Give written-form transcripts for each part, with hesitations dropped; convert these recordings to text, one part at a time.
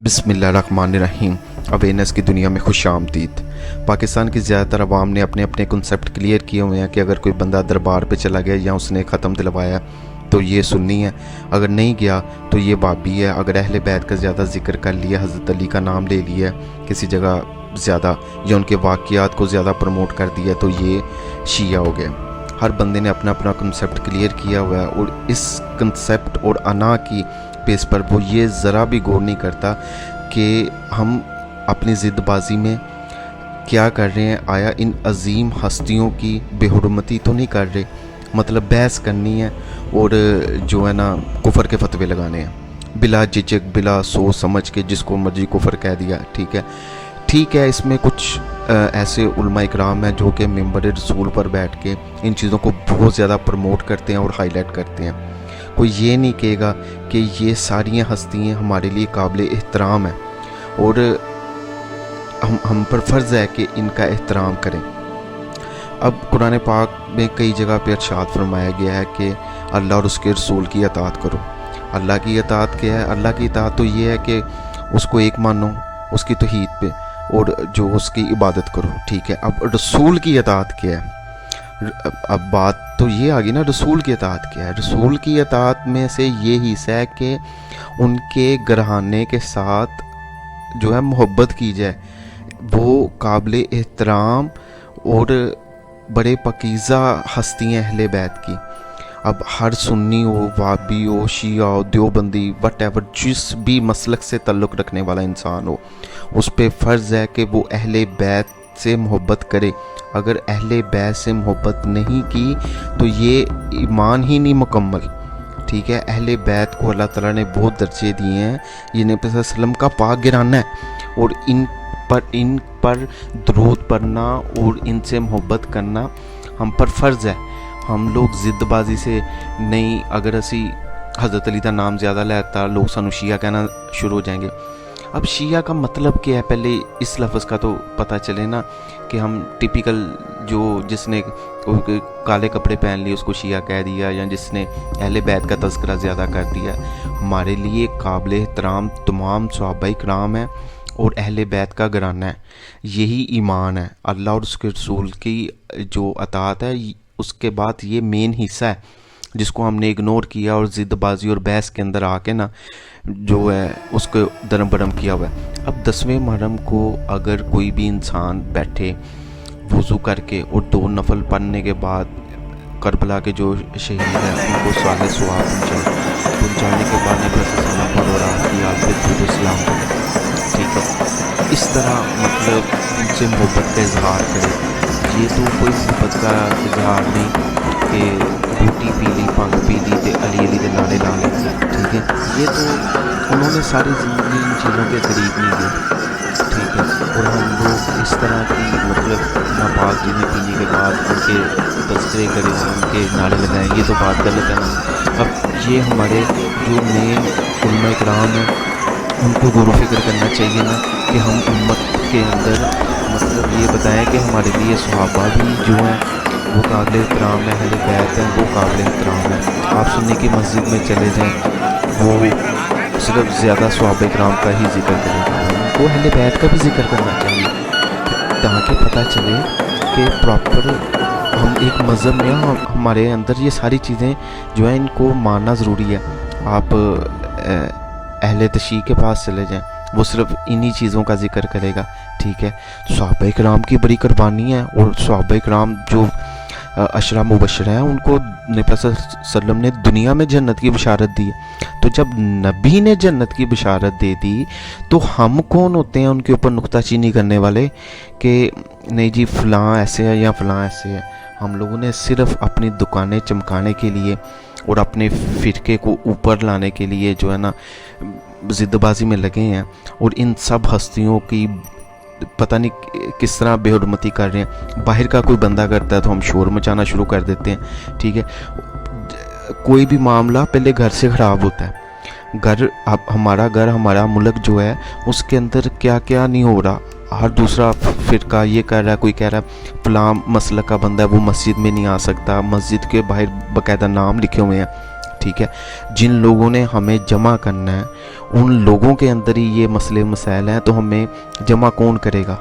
बिस्मिल्लाहिर्रहमानिर्रहीम। अवेयरनेस की दुनिया में खुश आमदीद। पाकिस्तान की ज़्यादातर अवाम ने अपने अपने कॉन्सेप्ट क्लियर किए हुए हैं कि अगर कोई बंदा दरबार पे चला गया या उसने ख़त्म दिलवाया तो ये सुन्नी है, अगर नहीं गया तो ये बाबी है। अगर अहले बैत का ज़्यादा जिक्र कर लिया, हज़रत अली का नाम ले लिया किसी जगह ज़्यादा, या उनके वाक़यात को ज़्यादा प्रमोट कर दिया तो ये शिया हो गया। हर बंदे ने अपना अपना कॉन्सेप्ट क्लियर किया हुआ है और इस कॉन्सेप्ट और अना की बेस पर वो ये ज़रा भी गौर नहीं करता कि हम अपनी ज़िद्दबाजी में क्या कर रहे हैं। आया इन अजीम हस्तियों की बेहुरमती तो नहीं कर रहे, मतलब बहस करनी है और जो है ना कुफर के फतवे लगाने हैं बिला झिझक बिला सोच समझ के, जिसको मर्जी कुफर कह दिया। ठीक है, इसमें कुछ ऐसे उलमा इकराम हैं जो कि मिंबर रसूल पर बैठ के इन चीज़ों को बहुत ज़्यादा प्रमोट करते हैं और हाईलाइट करते हैं। कोई ये नहीं कहेगा कि ये सारी हस्तियाँ हमारे लिए काबिल एहतराम हैं और हम पर फ़र्ज़ है कि इनका एहतराम करें। अब कुरान पाक में कई जगह पर इरशाद फरमाया गया है कि अल्लाह और उसके रसूल की अताअत करो। अल्लाह की अताअत क्या है? अल्लाह की अताअत तो ये है कि उसको एक मानो, उसकी तौहीद पे, और जो उसकी इबादत करो। ठीक है, अब रसूल की अताअत क्या है? अब बात तो ये आ गई ना, रसूल की अताअत क्या है? रसूल की अताअत में से ये हिस्सा है कि उनके घराने के साथ जो है मोहब्बत की जाए, वो काबिल एहतराम और बड़े पकीज़ा हस्तियाँ अहले बैत की। अब हर सुन्नी हो, वाबी हो, शिया हो, देवबंदी, वट जिस भी मसलक से ताल्लुक़ रखने वाला इंसान हो, उस पे फ़र्ज़ है कि वो अहले बैत से मोहब्बत करे। अगर अहले बैत से मोहब्बत नहीं की तो ये ईमान ही नहीं मुकम्मल। ठीक है, अहले बैत को अल्लाह ताला ने बहुत दर्जे दिए हैं, ये नबी सल्लल्लाहु अलैहि वसल्लम का पाक गिराना है और इन पर दरूद पढ़ना और इनसे मोहब्बत करना हम पर फ़र्ज़ है। हम लोग ज़िद्दबाजी से नहीं, अगर असी हज़रत अली का नाम ज़्यादा लेता लोग सानू शिया कहना शुरू हो जाएंगे। अब शिया का मतलब क्या है, पहले इस लफ्ज़ का तो पता चले ना, कि हम टिपिकल जो जिसने काले कपड़े पहन लिए उसको शिया कह दिया, या जिसने अहले बैत का तज़किरा ज़्यादा कर दिया। हमारे लिए काबिल एहतराम तमाम सहाबा इकराम है और अहले बैत का घराना है, यही ईमान है। अल्लाह और उसके रसूल की जो अताअत है, उसके बाद ये मेन हिस्सा है जिसको हमने इग्नोर किया और ज़िद्दबाजी और बहस के अंदर आके ना जो है उसको दरम बरम किया हुआ है। अब 10वें मुहर्रम को अगर कोई भी इंसान बैठे वज़ू करके और 2 नफल पढ़ने के बाद करबला के जो शहीद हैं उनको साले सवाब पहुँचाने के बाद नबी सल्लल्लाहु अलैहि वसल्लम की आल सलाम करें। ठीक है, इस तरह मतलब उनसे मोहब्बत का इजहार करें। ये तो कोई मोहब्बत का इजहार नहीं कि रोटी पी ली, भंग पी ली तो अली अली के नारे ला ली। ठीक है, ये तो उन्होंने सारी ज़िंदगी इन चीज़ों के करीब नहीं गए। ठीक है, और हम लोग इस तरह की मतलब नापाक चीज़ें पीने के बाद उनके तस्करे करें, उनके नारे लगाएं, ये तो बात गलत है ना। अब ये हमारे जो मेन उलमा इकराम हैं उनको गौर फिक्र करना चाहिए ना कि हम उम्मत के अंदर मतलब ये बताएं कि हमारे लिए सहाबा भी जो हैं वो काबिल एहतराम है, अहले बैत हैं वो काबिल एहतराम है। आप सुन्नी की मस्जिद में चले जाएं, वो सिर्फ ज़्यादा सहाबा इकराम का ही जिक्र करेगा, उनको अहले बैत का भी जिक्र करना चाहिए ताकि पता चले कि प्रॉपर हम एक मज़हब में हमारे अंदर ये सारी चीज़ें जो है इनको मानना ज़रूरी है। आप अहले तशीह के पास चले जाएं, वो सिर्फ इन्हीं चीज़ों का जिक्र करेगा। ठीक है, सहाबा इकराम की बड़ी कुर्बानी है और सहाबा इकराम जो अशरा मुबशर हैं उनको नबी सल्लल्लाहु अलैहि वसल्लम ने दुनिया में जन्नत की बशारत दी है। तो जब नबी ने जन्नत की बशारत दे दी तो हम कौन होते हैं उनके ऊपर नुक्ताचीनी करने वाले कि नहीं जी फ़लाँ ऐसे है या फ़लाँ ऐसे है। हम लोगों ने सिर्फ अपनी दुकानें चमकाने के लिए और अपने फ़िरके को ऊपर लाने के लिए जो है ना ज़िद्दबाजी में लगे हैं और इन सब हस्तियों की पता नहीं किस तरह बेहुरमती कर रहे हैं। बाहर का कोई बंदा करता है तो हम शोर मचाना शुरू कर देते हैं। ठीक है, कोई भी मामला पहले घर से ख़राब होता है। घर, अब हमारा मुल्क जो है उसके अंदर क्या क्या नहीं हो रहा, हर दूसरा फ़िरका ये कह रहा है, कोई कह रहा है फलां मसलक का बंदा है वो मस्जिद में नहीं आ सकता, मस्जिद के बाहर बाकायदा नाम लिखे हुए हैं। ٹھیک ہے. جن لوگوں نے ہمیں جمع کرنا ہے ان لوگوں کے اندر ہی یہ مسئلے مسائل ہیں, تو ہمیں جمع کون کرے گا؟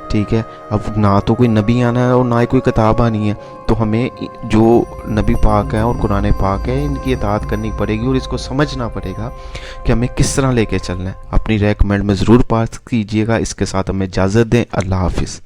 ٹھیک ہے. اب نہ تو کوئی نبی آنا ہے اور نہ ہی کوئی کتاب آنی ہے, تو ہمیں جو نبی پاک ہے اور قرآن پاک ہے ان کی اطاعت کرنی پڑے گی اور اس کو سمجھنا پڑے گا کہ ہمیں کس طرح لے کے چلنا ہے. اپنی رائے کمنٹ میں ضرور پاس کیجیے گا. اس کے ساتھ ہمیں اجازت دیں. اللہ حافظ.